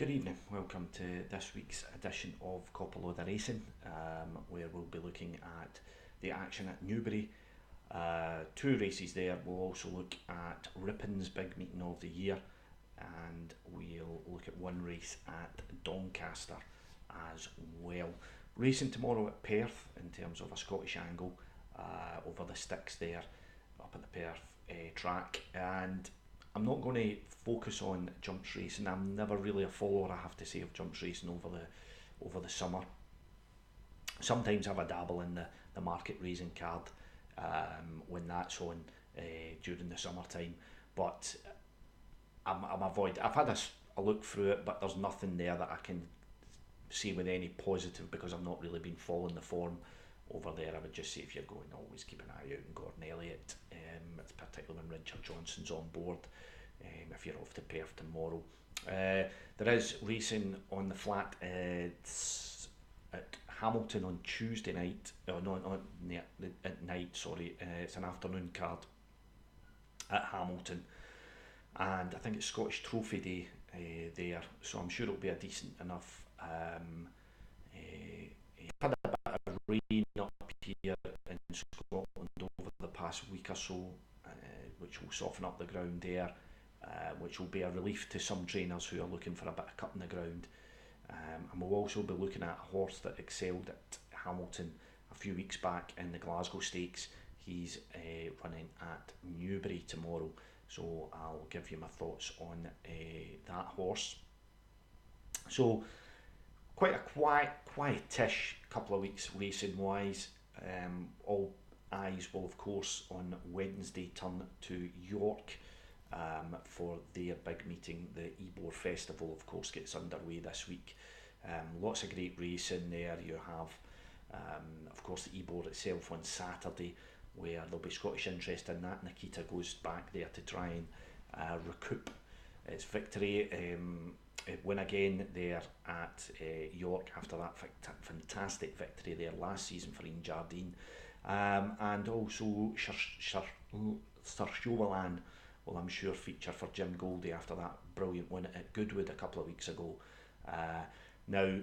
Good evening, welcome to this week's edition of CopaLoadofRacing, where we'll be looking at the action at Newbury. Two races there. We'll also look at Ripon's big meeting of the year, and we'll look at one race at Doncaster as well. Racing tomorrow at Perth in terms of a Scottish angle over the sticks there up at the Perth track, and I'm not going to focus on jumps racing. I'm never really a follower, I have to say, of jumps racing over the summer. Sometimes I have a dabble in the market raising card when that's on during the summertime, but I've had a look through it, but there's nothing there that I can say with any positive because I've not really been following the form over there. I would just say if you're going, always keep an eye out on Gordon Elliott, it's particularly when Richard Johnson's on board. If you're off to Perth tomorrow, there is racing on the flat. It's at Hamilton on Tuesday night. At night. Sorry, it's an afternoon card at Hamilton, and I think it's Scottish Trophy Day there. So I'm sure it'll be a decent enough. Had a bit of rain up here in Scotland over the past week or so, which will soften up the ground there. Which will be a relief to some trainers who are looking for a bit of cut in the ground. And we'll also be looking at a horse that excelled at Hamilton a few weeks back in the Glasgow Stakes. He's running at Newbury tomorrow, so I'll give you my thoughts on that horse. So quite a quietish couple of weeks racing wise. All eyes will of course on Wednesday turn to York for their big meeting. The Ebor Festival of course gets underway this week. Lots of great racing there. You have of course the Ebor itself on Saturday, where there'll be Scottish interest in that. Nikita goes back there to try and recoup its victory, win again there at York after that fantastic victory there last season for Ian Jardine. And also Sir Chauvelin will, I'm sure, feature for Jim Goldie after that brilliant win at Goodwood a couple of weeks ago. Now,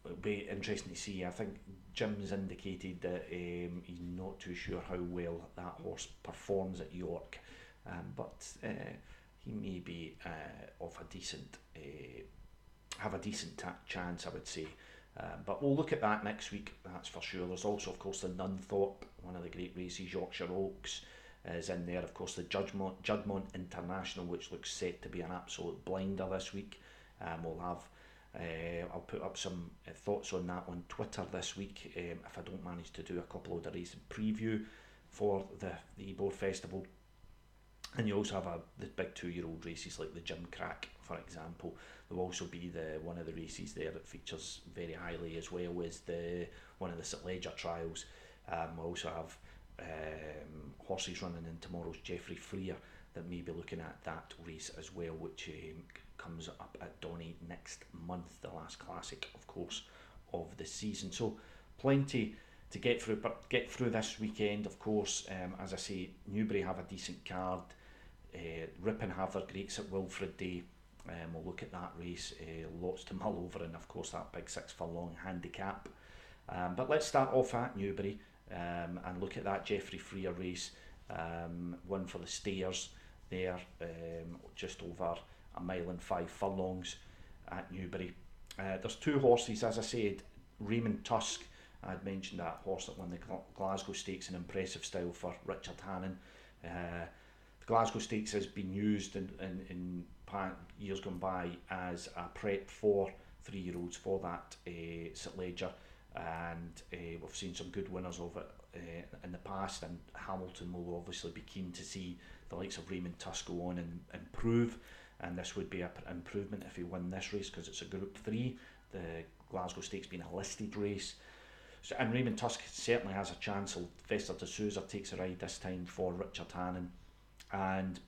it'll be interesting to see. I think Jim's indicated that he's not too sure how well that horse performs at York, but he may be of a decent, have a decent chance, I would say. But we'll look at that next week, that's for sure. There's also, of course, the Nunthorpe, one of the great races, Yorkshire Oaks, is in there. Of course, the Juddmonte International, which looks set to be an absolute blinder this week. We'll have, I'll put up some thoughts on that on Twitter this week if I don't manage to do a couple of the racing preview for the Ebor Festival. And you also have the big 2-year-old races like the Jim Crack, for example. There will also be one of the races there that features very highly, as well as one of the St Leger trials. We'll also have horses running in tomorrow's Geoffrey Freer that may be looking at that race as well, which comes up at Donny next month, the last classic, of course, of the season. So plenty to get through, but get through this weekend, of course. As I say, Newbury have a decent card. Ripon have their Great St Wilfrid Day. We'll look at that race. Lots to mull over, and of course that big 6 furlong handicap. But let's start off at Newbury and look at that Geoffrey Freer race. One for the stayers there, just over 1 mile and 5 furlongs at Newbury. There's two horses, as I said. Raymond Tusk, I had mentioned that horse that won the Glasgow Stakes in impressive style for Richard Hannon. The Glasgow Stakes has been used in years gone by as a prep for 3-year-olds for that St Leger, and we've seen some good winners of it in the past, and Hamilton will obviously be keen to see the likes of Raymond Tusk go on and improve, and this would be an improvement if he won this race because it's a Group 3, the Glasgow Stakes being a listed race. So, and Raymond Tusk certainly has a chance. Fester de Souza takes a ride this time for Richard Hannon, and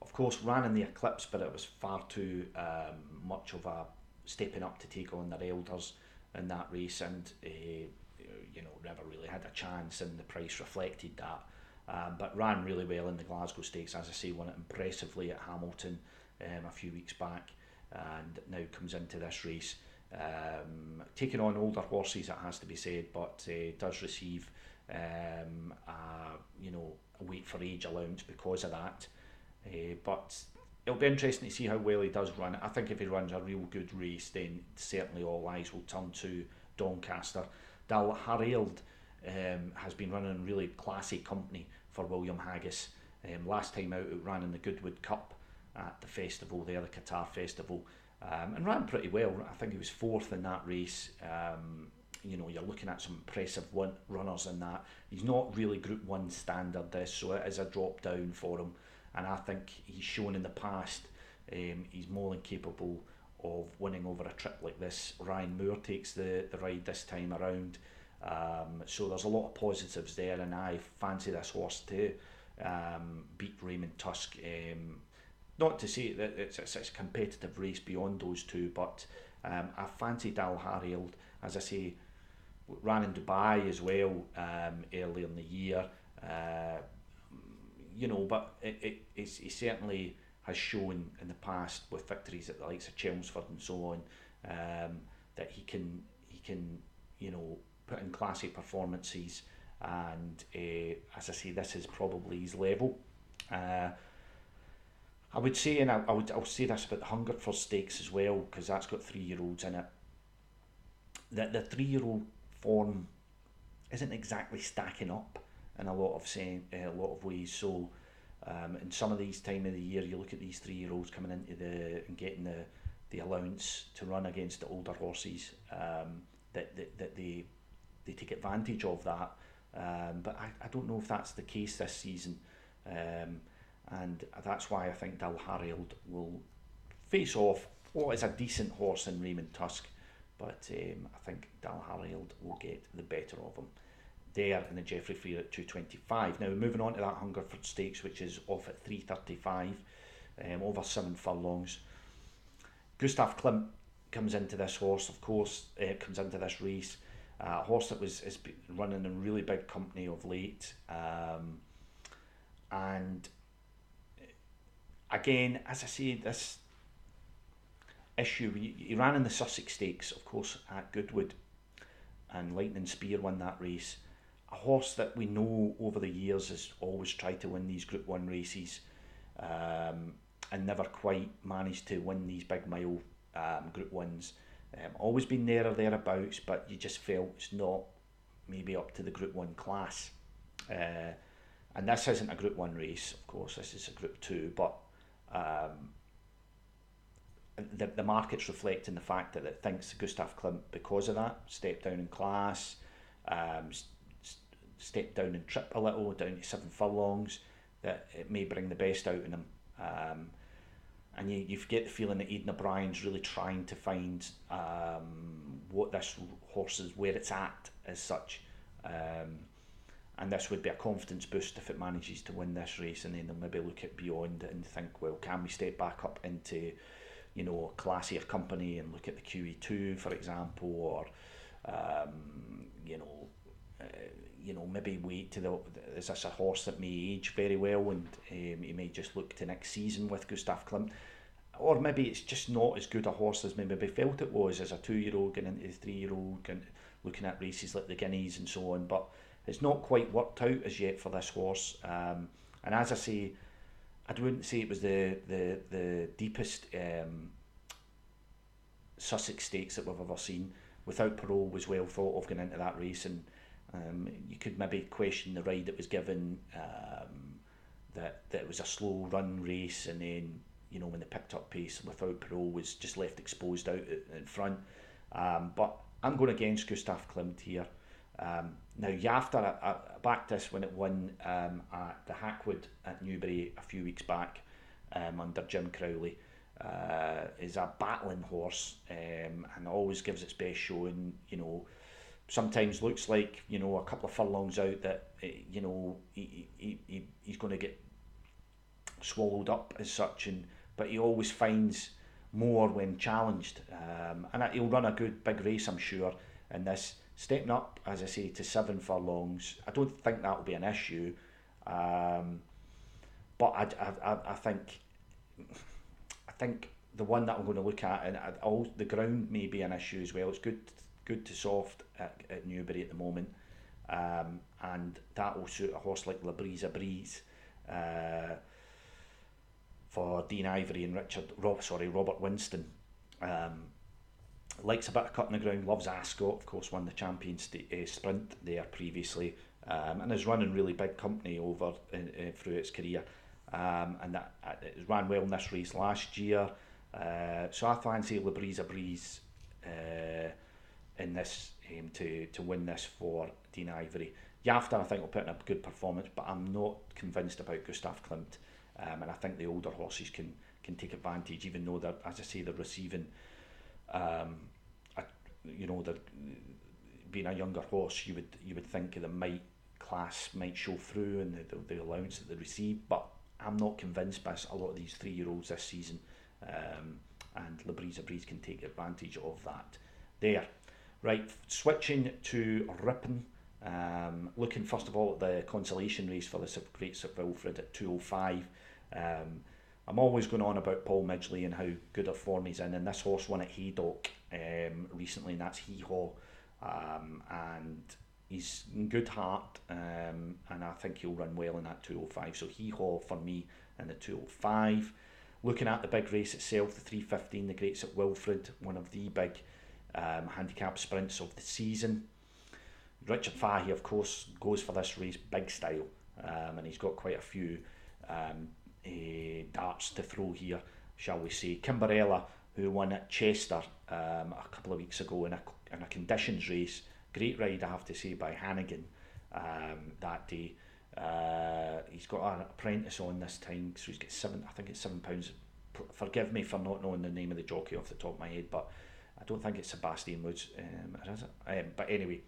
of course ran in the Eclipse, but it was far too much of a stepping up to take on their elders in that race, and never really had a chance, and the price reflected that. But ran really well in the Glasgow Stakes, as I say, won it impressively at Hamilton, a few weeks back, and now comes into this race. Taking on older horses, it has to be said, but does receive a weight for age allowance because of that. But it'll be interesting to see how well he does run. I think if he runs a real good race, then certainly all eyes will turn to Doncaster. Dal Harold has been running in really classy company for William Haggis. Last time out, it ran in the Goodwood Cup at the festival there, the Qatar festival, and ran pretty well. I think he was fourth in that race. You're looking at some impressive runners in that. He's not really Group 1 standard this, so it is a drop down for him. And I think he's shown in the past he's more than capable of winning over a trip like this. Ryan Moore takes the ride this time around. So there's a lot of positives there, and I fancy this horse to beat Raymond Tusk. Not to say that it's a competitive race beyond those two, but I fancy Dal Harold. As I say, ran in Dubai as well earlier in the year. But he certainly has shown in the past with victories at the likes of Chelmsford and so on that he can put in classy performances, and as I say, this is probably his level. I would say, and I'll say this about the Hungerford Stakes as well, because that's got 3-year-olds in it. That the 3-year-old form isn't exactly stacking up in a lot of ways. So in some of these time of the year, you look at these 3-year-olds coming into and getting the allowance to run against the older horses, that they take advantage of that. But I don't know if that's the case this season. And that's why I think Dal Harold will face off what is a decent horse in Raymond Tusk, but I think Dal Harold will get the better of him there in the Geoffrey Freer at 225. Now moving on to that Hungerford Stakes, which is off at 335, over 7 furlongs. Gustav Klimt comes into this horse, of course, comes into this race. A horse that has been running in really big company of late, and again, as I say, this issue, he ran in the Sussex Stakes, of course, at Goodwood, and Lightning Spear won that race. A horse that we know over the years has always tried to win these Group 1 races, and never quite managed to win these big mile Group 1s. Always been there or thereabouts, but you just felt it's not maybe up to the Group 1 class. And this isn't a Group 1 race, of course, this is a Group 2, but the market's reflecting the fact that it thinks Gustav Klimt, because of that, stepped down in class, stepped down in trip a little, down to 7 furlongs, that it may bring the best out in him. And you get the feeling that Aidan O'Brien's really trying to find what this horse is, where it's at as such. And this would be a confidence boost if it manages to win this race, and then they'll maybe look at beyond it and think, well, can we step back up into, classier company and look at the QE2, for example, or maybe wait to is this a horse that may age very well, and he may just look to next season with Gustav Klimt, or maybe it's just not as good a horse as maybe felt it was as a 2-year-old getting into the 3-year-old, looking at races like the Guineas and so on, but it's not quite worked out as yet for this horse. And as I say, I wouldn't say it was the deepest Sussex Stakes that we've ever seen. Without Parole was well thought of going into that race, and you could maybe question the ride that was given, that it was a slow run race, and then when they picked up pace, Without Parole was just left exposed out in front. But I'm going against Gustav Klimt here. Now Yafter, I backed this when it won at the Hackwood at Newbury a few weeks back under Jim Crowley. Is a battling horse, and always gives its best showing. Sometimes looks like a couple of furlongs out that he's going to get swallowed up as such, but he always finds more when challenged, and he'll run a good big race, I'm sure, in this. Stepping up, as I say, to 7 furlongs, I don't think that will be an issue, but I think think the one that I'm going to look at, and the ground may be an issue as well. It's good to soft at Newbury at the moment, and that will suit a horse like La Brisa Breeze for Dean Ivory and Robert Winston. Likes a bit of cutting the ground, loves Ascot, of course, won the Champions Sprint there previously, and is running really big company over through its career. And that it ran well in this race last year, so I fancy La Brisa Breeze in this to win this for Dean Ivory. Yafta, I think, will put in a good performance, but I'm not convinced about Gustav Klimt, and I think the older horses can take advantage, even though they're, as I say, they're receiving, they're being a younger horse. You would think the class might show through and the allowance that they receive, but I'm not convinced by a lot of these 3-year-olds this season, and La Brisa Breeze can take advantage of that. There. Right, switching to Ripon, looking first of all at the consolation race for the Great St Wilfrid at 205. I'm always going on about Paul Midgley and how good a form he's in, and this horse won at Haydock recently, and that's Hee Haw, and he's in good heart, and I think he'll run well in that 205. So Hee Haw for me in the 205. Looking at the big race itself, the 315, the Great St Wilfrid, one of the big handicap sprints of the season. Richard Fahey, of course, goes for this race big style, and he's got quite a few darts to throw here, shall we say. Kimberella, who won at Chester a couple of weeks ago in a conditions race. Great ride, I have to say, by Hannigan that day. He's got an apprentice on this time, so he's got £7. Forgive me for not knowing the name of the jockey off the top of my head, but I don't think it's Sebastian Woods, is it? But anyway,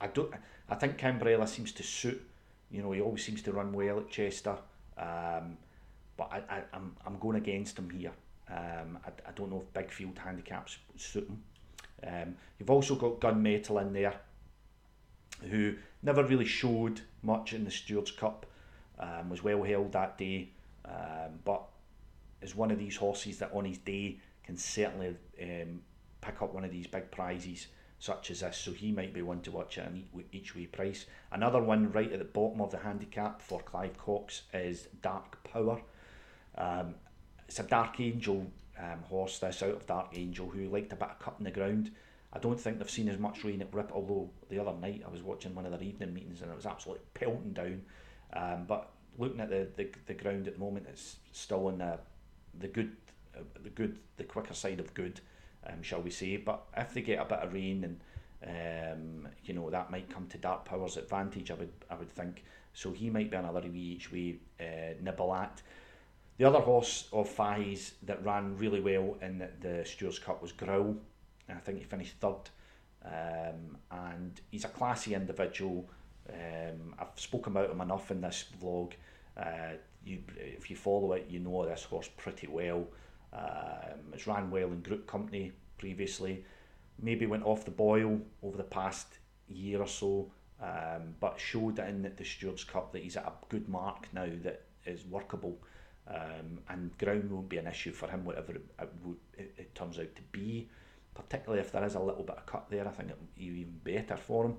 I think Kimberella seems to suit. He always seems to run well at Chester, but I'm going against him here. I don't know if big field handicaps suit him. You've also got Gunmetal in there, who never really showed much in the Stewards Cup, was well held that day, but is one of these horses that on his day can certainly pick up one of these big prizes such as this, so he might be one to watch at an each way price. Another one right at the bottom of the handicap for Clive Cox is Dark Power. It's a Dark Angel horse, this, out of Dark Angel, who liked a bit of cutting the ground. I don't think they've seen as much rain at Ripon, although the other night I was watching one of their evening meetings and it was absolutely pelting down. But looking at the ground at the moment, it's still on the quicker side of good, shall we say. But if they get a bit of rain, and that might come to Dark Power's advantage, I would think. So he might be another each way nibble at. The other horse of Fahey's that ran really well in the Stewards Cup was Growl. I think he finished third, and he's a classy individual. I've spoken about him enough in this vlog. If you follow it, you know this horse pretty well. It's ran well in group company previously, maybe went off the boil over the past year or so, but showed in the Stewards Cup that he's at a good mark now that is workable, and ground won't be an issue for him, whatever it turns out to be. Particularly if there is a little bit of cut there, I think it'll be even better for him.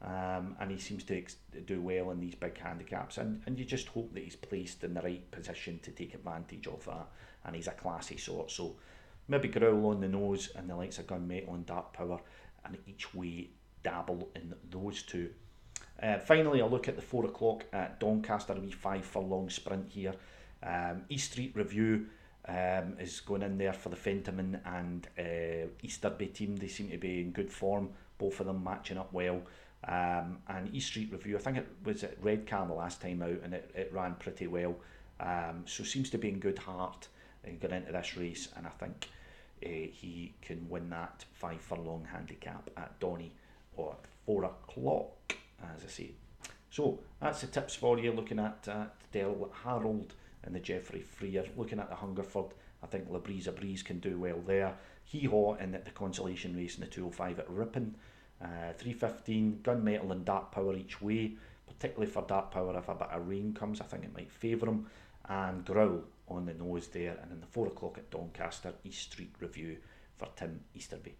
And he seems to do well in these big handicaps, and you just hope that he's placed in the right position to take advantage of that, and he's a classy sort. So maybe Growl on the nose and the likes of Gunmetal and Dark Power, and each way dabble in those two. Finally, a look at the 4 o'clock at Doncaster, a wee 5 furlong sprint here. East Street Review is going in there for the Fentiman and Easterby team. They seem to be in good form, both of them matching up well. And East Street Review, I think it was at Redcar the last time out, and it ran pretty well. So seems to be in good heart and going into this race, and I think he can win that 5 furlong handicap at Donny or 4 o'clock, as I say. So that's the tips for you, looking at Del Harold and the Geoffrey Freer. Looking at the Hungerford, I think La Brisa Breeze can do well there. Hee Haw in the consolation race in the 205 at Ripon. 315, Gunmetal and Dark Power each way, particularly for Dark Power. If a bit of rain comes, I think it might favour him. And Growl on the nose there, and then the 4 o'clock at Doncaster, East Street Review for Tim Easterby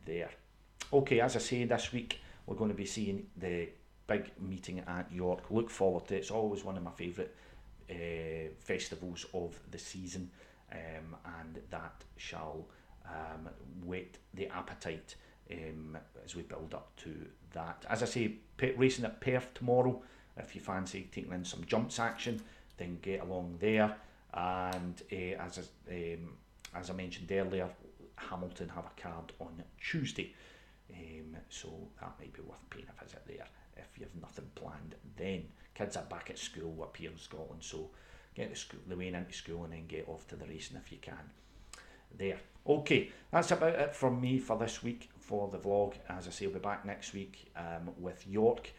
there. Okay, as I say, this week we're going to be seeing the big meeting at York. Look forward to it. It's always one of my favourite festivals of the season, and that shall whet the appetite as we build up to that. As I say, racing at Perth tomorrow. If you fancy taking in some jumps action, then get along there. And as I mentioned earlier, Hamilton have a card on Tuesday, so that might be worth paying a visit there if you have nothing planned then. Kids are back at school up here in Scotland, so get the way into school and then get off to the racing if you can there. Okay, that's about it from me for this week for the vlog. As I say, I'll be back next week with York.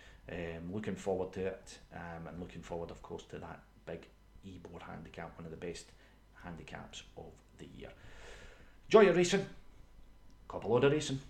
Looking forward to it, and looking forward, of course, to that big Ebor handicap, one of the best handicaps of the year. Enjoy your racing. CopaLoad of Racing.